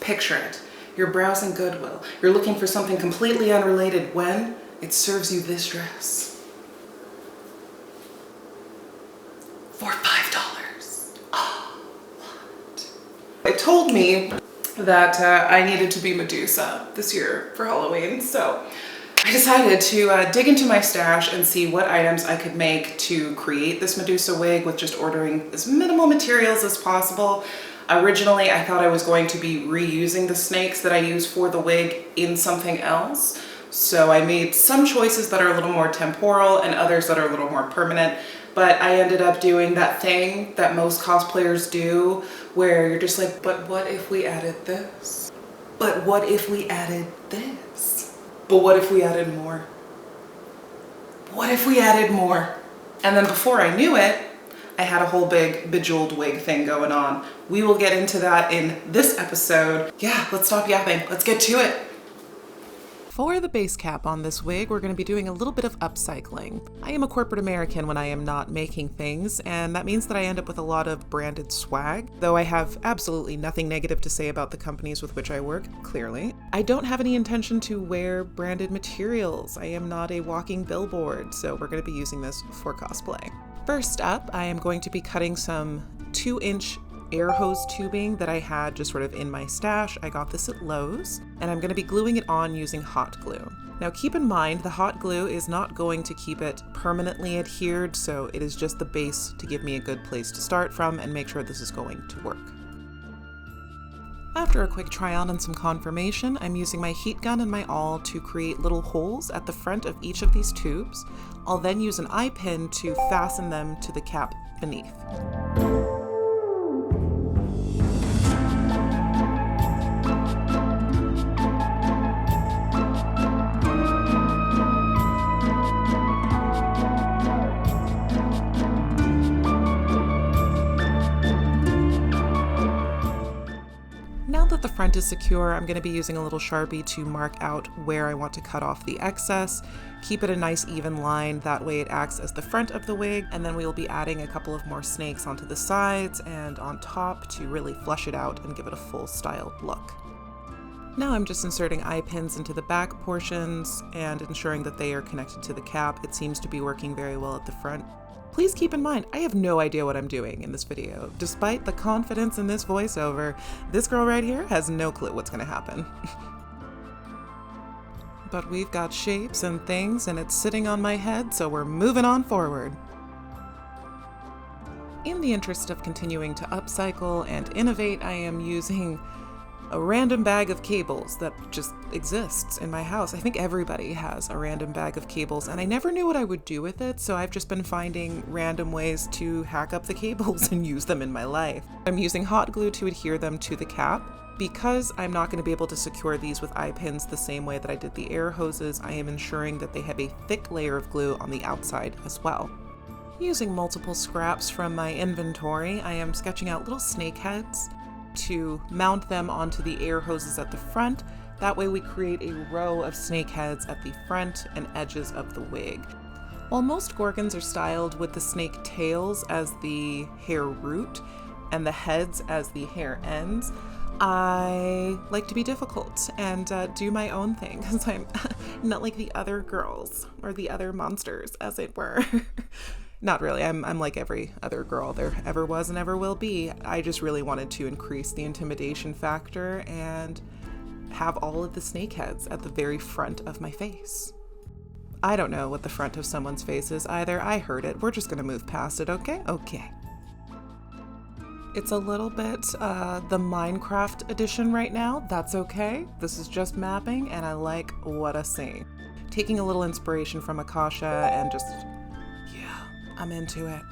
picture it. You're browsing Goodwill. You're looking for something completely unrelated when it serves you this dress. For $5. Oh, what? It told me that I needed to be Medusa this year for Halloween, so I decided to dig into my stash and see what items I could make to create this Medusa wig with just ordering as minimal materials as possible. Originally, I thought I was going to be reusing the snakes that I use for the wig in something else. So I made some choices that are a little more temporal and others that are a little more permanent. But I ended up doing that thing that most cosplayers do where you're just like, but what if we added this? But what if we added this? But what if we added more? What if we added more? And then before I knew it, I had a whole big bejeweled wig thing going on. We will get into that in this episode. Yeah, let's stop yapping. Let's get to it. For the base cap on this wig, we're going to be doing a little bit of upcycling. I am a corporate American when I am not making things, and that means that I end up with a lot of branded swag, though I have absolutely nothing negative to say about the companies with which I work, clearly. I don't have any intention to wear branded materials. I am not a walking billboard, so we're going to be using this for cosplay. First up, I am going to be cutting some 2-inch air hose tubing that I had just sort of in my stash. I got this at Lowe's, and I'm going to be gluing it on using hot glue. Now keep in mind, the hot glue is not going to keep it permanently adhered, so it is just the base to give me a good place to start from and make sure this is going to work. After a quick try on and some confirmation, I'm using my heat gun and my awl to create little holes at the front of each of these tubes. I'll then use an eye pin to fasten them to the cap beneath. Now that the front is secure, I'm going to be using a little Sharpie to mark out where I want to cut off the excess. Keep it a nice even line, that way it acts as the front of the wig, and then we will be adding a couple of more snakes onto the sides and on top to really flush it out and give it a full styled look. Now I'm just inserting eye pins into the back portions and ensuring that they are connected to the cap. It seems to be working very well at the front. Please keep in mind, I have no idea what I'm doing in this video. Despite the confidence in this voiceover, this girl right here has no clue what's gonna happen. But we've got shapes and things and it's sitting on my head, so we're moving on forward. In the interest of continuing to upcycle and innovate, I am using a random bag of cables that just exists in my house. I think everybody has a random bag of cables, and I never knew what I would do with it, so I've just been finding random ways to hack up the cables and use them in my life. I'm using hot glue to adhere them to the cap. Because I'm not going to be able to secure these with eye pins the same way that I did the air hoses, I am ensuring that they have a thick layer of glue on the outside as well. Using multiple scraps from my inventory, I am sketching out little snake heads to mount them onto the air hoses at the front. That way we create a row of snake heads at the front and edges of the wig. While most Gorgons are styled with the snake tails as the hair root and the heads as the hair ends, I like to be difficult and do my own thing because I'm not like the other girls or the other monsters, as it were. Not really. I'm like every other girl there ever was and ever will be. I just really wanted to increase the intimidation factor and have all of the snake heads at the very front of my face. I don't know what the front of someone's face is either. I heard it. We're just gonna move past it, okay? Okay. It's a little bit the Minecraft edition right now. That's okay. This is just mapping and I like what I see. Taking a little inspiration from Akasha and just, yeah, I'm into it.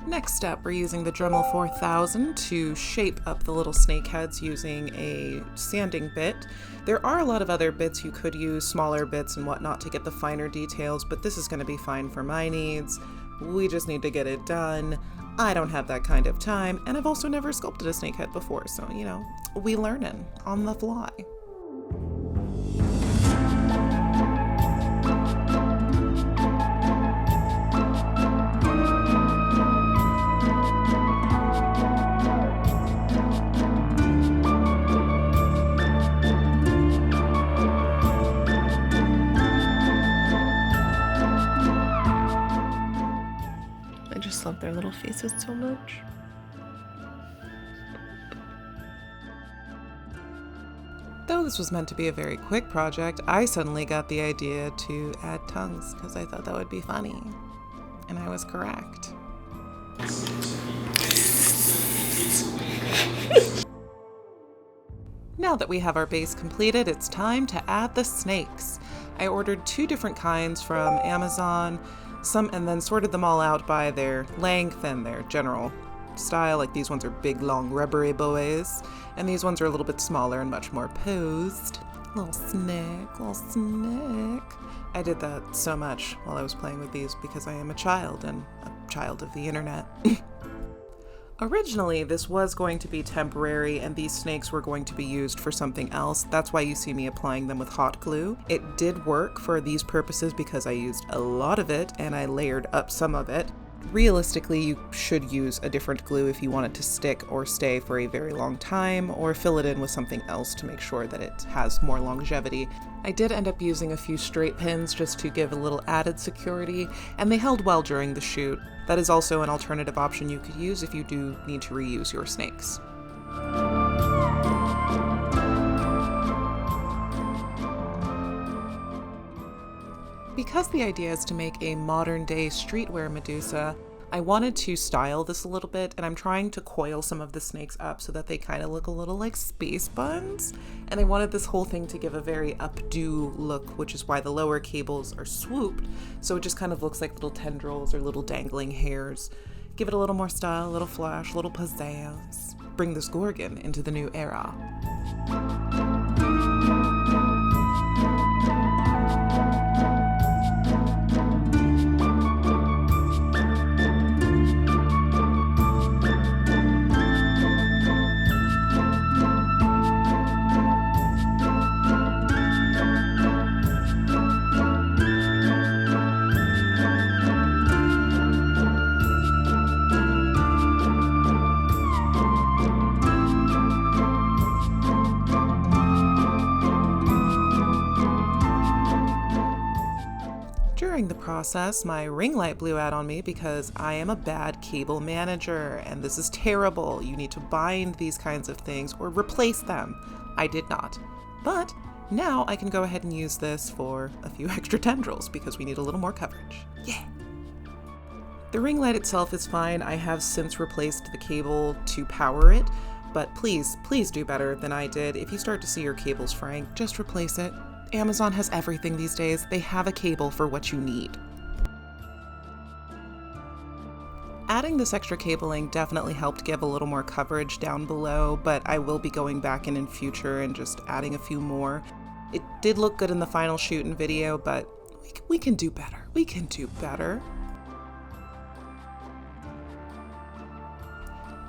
Next up, we're using the Dremel 4000 to shape up the little snake heads using a sanding bit. There are a lot of other bits you could use, smaller bits and whatnot to get the finer details, but this is going to be fine for my needs. We just need to get it done. I don't have that kind of time, and I've also never sculpted a snake head before, so, you know, we learning on the fly. just love their little faces so much. Though this was meant to be a very quick project, I suddenly got the idea to add tongues because I thought that would be funny. And I was correct. Now that we have our base completed, it's time to add the snakes. I ordered 2 different kinds from Amazon, and then sorted them all out by their length and their general style. Like these ones are big, long, rubbery boys, and these ones are a little bit smaller and much more posed. Little snake, little snake. I did that so much while I was playing with these because I am a child and a child of the internet. Originally, this was going to be temporary and these snakes were going to be used for something else. That's why you see me applying them with hot glue. It did work for these purposes because I used a lot of it and I layered up some of it. Realistically, you should use a different glue if you want it to stick or stay for a very long time, or fill it in with something else to make sure that it has more longevity. I did end up using a few straight pins just to give a little added security, and they held well during the shoot. That is also an alternative option you could use if you do need to reuse your snakes. Because the idea is to make a modern-day streetwear Medusa, I wanted to style this a little bit, and I'm trying to coil some of the snakes up so that they kind of look a little like space buns. And I wanted this whole thing to give a very updo look, which is why the lower cables are swooped, so it just kind of looks like little tendrils or little dangling hairs. Give it a little more style, a little flash, a little pizzazz. Bring this Gorgon into the new era. During the process, my ring light blew out on me because I am a bad cable manager, and this is terrible. You need to bind these kinds of things or replace them. I did not. But now I can go ahead and use this for a few extra tendrils because we need a little more coverage. Yeah! The ring light itself is fine. I have since replaced the cable to power it, but please do better than I did. If you start to see your cables fraying, just replace it. Amazon has everything these days. They have a cable for what you need. Adding this extra cabling definitely helped give a little more coverage down below, but I will be going back in future and just adding a few more. It did look good in the final shoot and video, but we can do better. We can do better.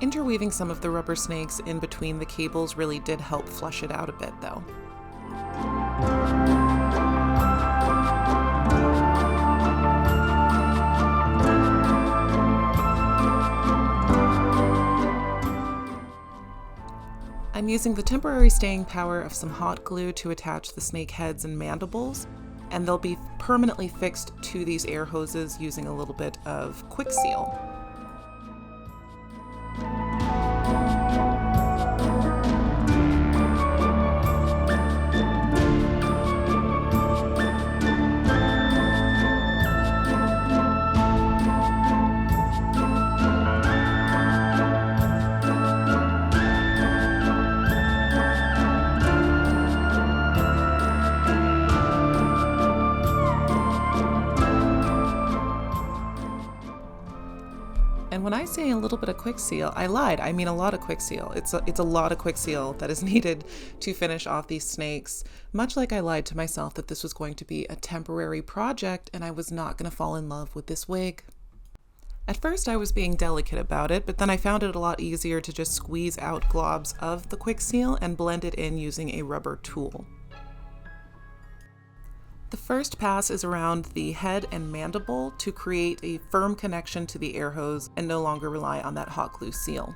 Interweaving some of the rubber snakes in between the cables really did help flush it out a bit, though. I'm using the temporary staying power of some hot glue to attach the snake heads and mandibles, and they'll be permanently fixed to these air hoses using a little bit of quick seal. And when I say a little bit of quick seal, I lied. I mean a lot of quick seal. It's a lot of quick seal that is needed to finish off these snakes. Much like I lied to myself that this was going to be a temporary project and I was not going to fall in love with this wig. At first I was being delicate about it, but then I found it a lot easier to just squeeze out globs of the quick seal and blend it in using a rubber tool. The first pass is around the head and mandible to create a firm connection to the air hose and no longer rely on that hot glue seal.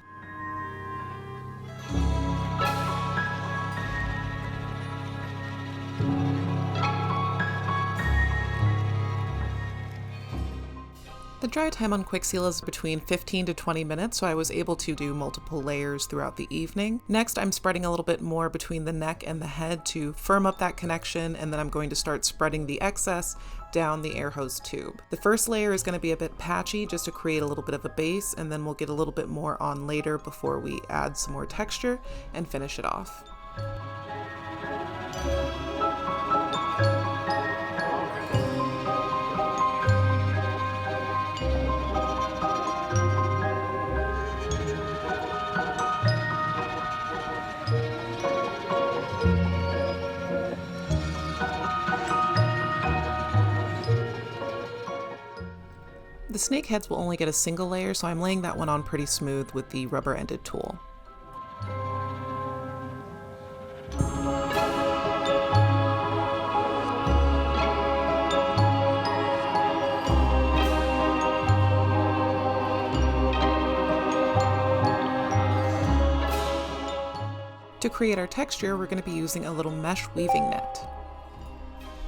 The dry time on Quick Seal is between 15 to 20 minutes, so I was able to do multiple layers throughout the evening. Next, I'm spreading a little bit more between the neck and the head to firm up that connection, and then I'm going to start spreading the excess down the air hose tube. The first layer is going to be a bit patchy just to create a little bit of a base, and then we'll get a little bit more on later before we add some more texture and finish it off. The snake heads will only get a single layer, so I'm laying that one on pretty smooth with the rubber-ended tool. To create our texture, we're going to be using a little mesh weaving net.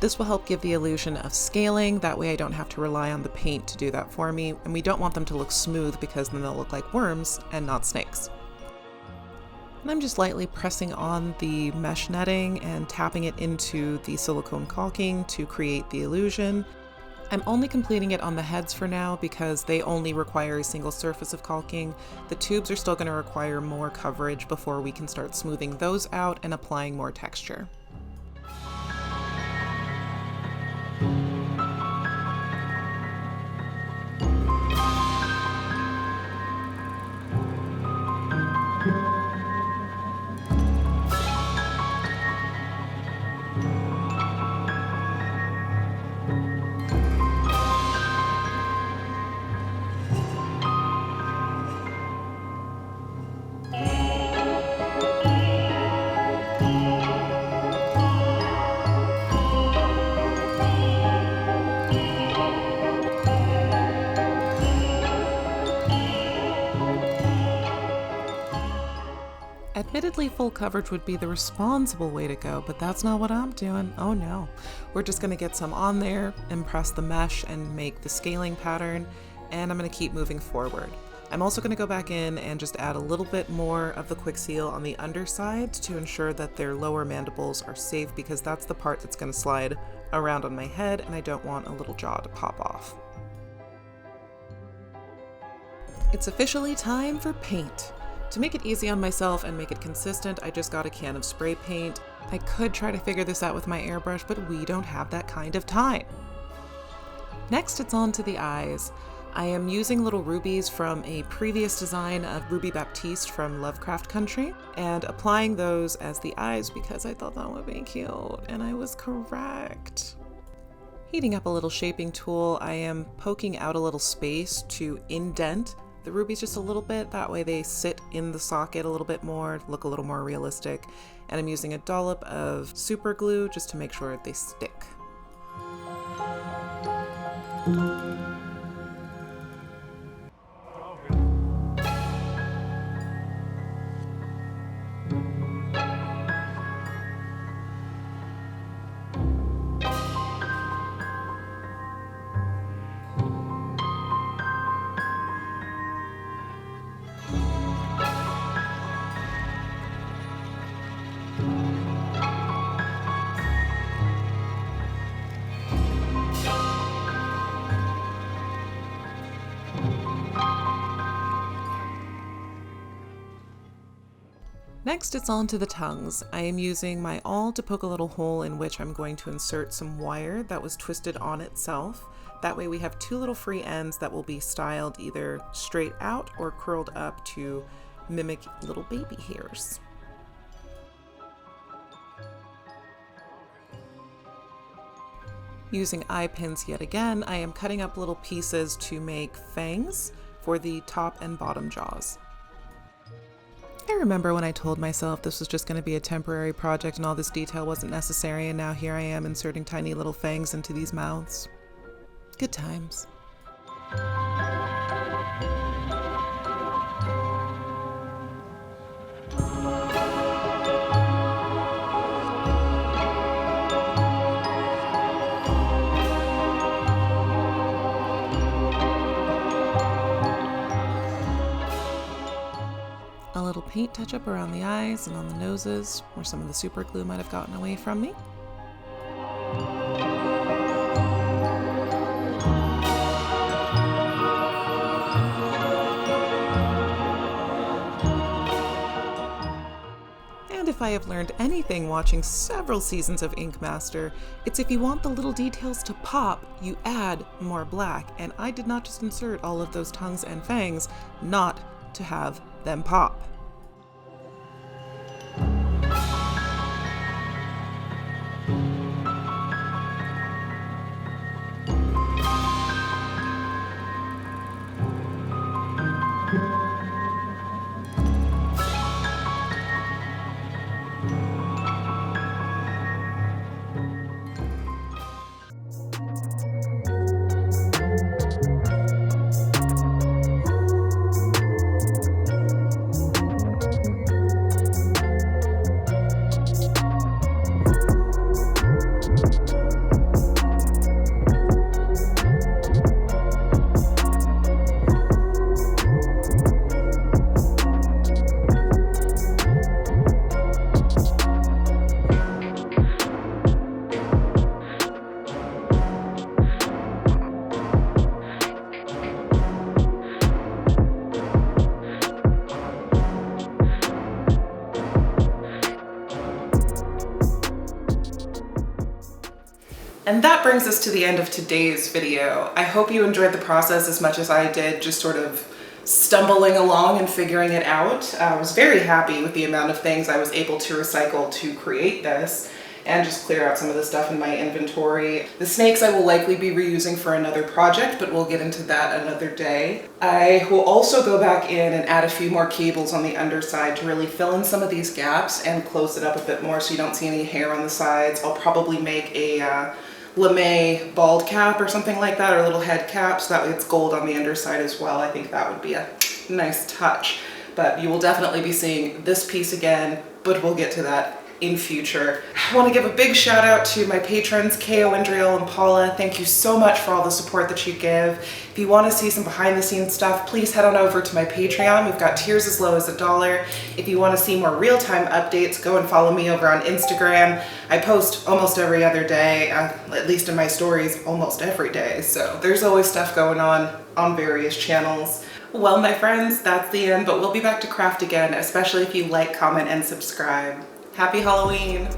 This will help give the illusion of scaling, that way I don't have to rely on the paint to do that for me, and we don't want them to look smooth because then they'll look like worms and not snakes. And I'm just lightly pressing on the mesh netting and tapping it into the silicone caulking to create the illusion. I'm only completing it on the heads for now because they only require a single surface of caulking. The tubes are still going to require more coverage before we can start smoothing those out and applying more texture. Admittedly, full coverage would be the responsible way to go, but that's not what I'm doing. Oh no. We're just gonna get some on there, impress the mesh, and make the scaling pattern, and I'm gonna keep moving forward. I'm also gonna go back in and just add a little bit more of the Quick Seal on the underside to ensure that their lower mandibles are safe, because that's the part that's gonna slide around on my head, and I don't want a little jaw to pop off. It's officially time for paint. To make it easy on myself and make it consistent, I just got a can of spray paint. I could try to figure this out with my airbrush, but we don't have that kind of time. Next, it's on to the eyes. I am using little rubies from a previous design of Ruby Baptiste from Lovecraft Country and applying those as the eyes because I thought that would be cute, and I was correct. Heating up a little shaping tool, I am poking out a little space to indent the rubies just a little bit, that way they sit in the socket a little bit more, look a little more realistic. And I'm using a dollop of super glue just to make sure they stick. Next, it's on to the tongues. I am using my awl to poke a little hole in which I'm going to insert some wire that was twisted on itself. That way we have two little free ends that will be styled either straight out or curled up to mimic little baby hairs. Using eye pins yet again, I am cutting up little pieces to make fangs for the top and bottom jaws. I remember when I told myself this was just going to be a temporary project and all this detail wasn't necessary, and now here I am inserting tiny little fangs into these mouths. Good times. paint touch-up around the eyes and on the noses, where some of the super glue might have gotten away from me. And if I have learned anything watching several seasons of Ink Master, it's if you want the little details to pop, you add more black. And I did not just insert all of those tongues and fangs not to have them pop. And that brings us to the end of today's video. I hope you enjoyed the process as much as I did, just sort of stumbling along and figuring it out. I was very happy with the amount of things I was able to recycle to create this and just clear out some of the stuff in my inventory. The snakes I will likely be reusing for another project, but we'll get into that another day. I will also go back in and add a few more cables on the underside to really fill in some of these gaps and close it up a bit more so you don't see any hair on the sides. I'll probably make a lame bald cap or something like that, or a little head cap, so that way it's gold on the underside as well. I think that would be a nice touch. But you will definitely be seeing this piece again, but we'll get to that in future. I want to give a big shout out to my patrons, Ko, Andriel, and Paula. Thank you so much for all the support that you give. If you want to see some behind the scenes stuff, please head on over to my Patreon. We've got tiers as low as $1. If you want to see more real-time updates, go and follow me over on Instagram. I post almost every other day, at least in my stories, almost every day. So there's always stuff going on various channels. Well, my friends, that's the end, but we'll be back to craft again, especially if you like, comment, and subscribe. Happy Halloween!